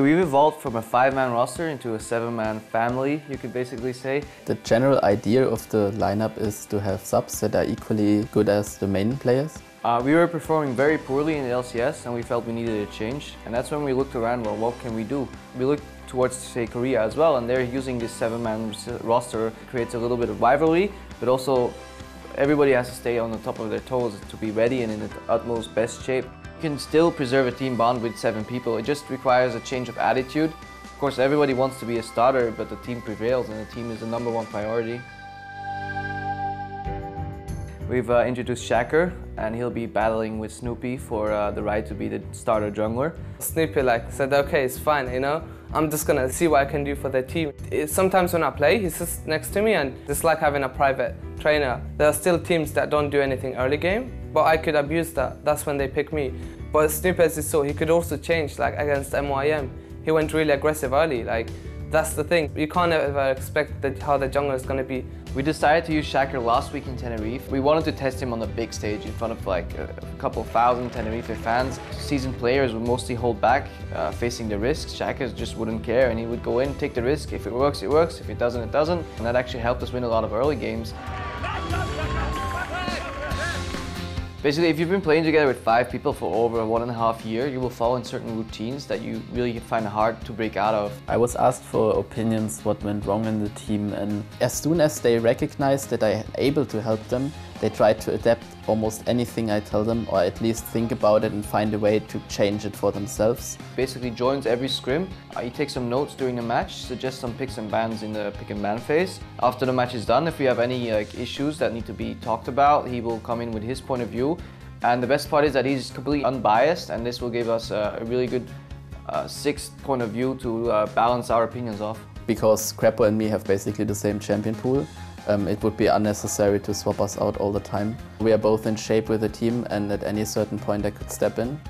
We've evolved from a 5-man roster into a 7-man family, you could basically say. The general idea of the lineup is to have subs that are equally good as the main players. We were performing very poorly in the LCS and we felt we needed a change. And that's when we looked around, well, what can we do? We looked towards, say, Korea as well, and they're using this 7-man roster. It creates a little bit of rivalry, but also everybody has to stay on the top of their toes to be ready and in the utmost best shape. You can still preserve a team bond with 7 people. It just requires a change of attitude. Of course, everybody wants to be a starter, but the team prevails and the team is the #1 priority. We've introduced Shaker, and he'll be battling with Snoopy for the right to be the starter jungler. Snoopy said, okay, it's fine, you know. I'm just gonna see what I can do for the team. Sometimes when I play, he sits next to me and it's like having a private trainer. There are still teams that don't do anything early game, but I could abuse that. That's when they pick me. But Snoopy, as you saw, he could also change, against MYM. He went really aggressive early. That's the thing. You can't ever expect how the jungler is going to be. We decided to use Shaker last week in Tenerife. We wanted to test him on the big stage in front of a couple thousand Tenerife fans. Seasoned players would mostly hold back, facing the risks. Shaker just wouldn't care and he would go in, take the risk. If it works, it works. If it doesn't, it doesn't. And that actually helped us win a lot of early games. Basically, if you've been playing together with 5 people for over 1.5 years, you will fall in certain routines that you really find hard to break out of. I was asked for opinions what went wrong in the team, and as soon as they recognized that I'm able to help them, they try to adapt almost anything I tell them, or at least think about it and find a way to change it for themselves. Basically joins every scrim. He takes some notes during the match, suggests some picks and bans in the pick and ban phase. After the match is done, if we have any issues that need to be talked about, he will come in with his point of view. And the best part is that he's completely unbiased, and this will give us a really good sixth point of view to balance our opinions off. Because Creppo and me have basically the same champion pool, it would be unnecessary to swap us out all the time. We are both in shape with the team, and at any certain point I could step in.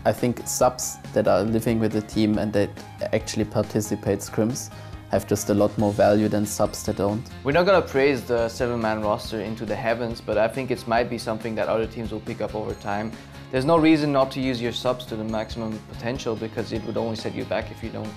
I think subs that are living with the team and that actually participate scrims have just a lot more value than subs that don't. We're not going to praise the 7-man roster into the heavens, but I think it might be something that other teams will pick up over time. There's no reason not to use your subs to the maximum potential because it would only set you back if you don't.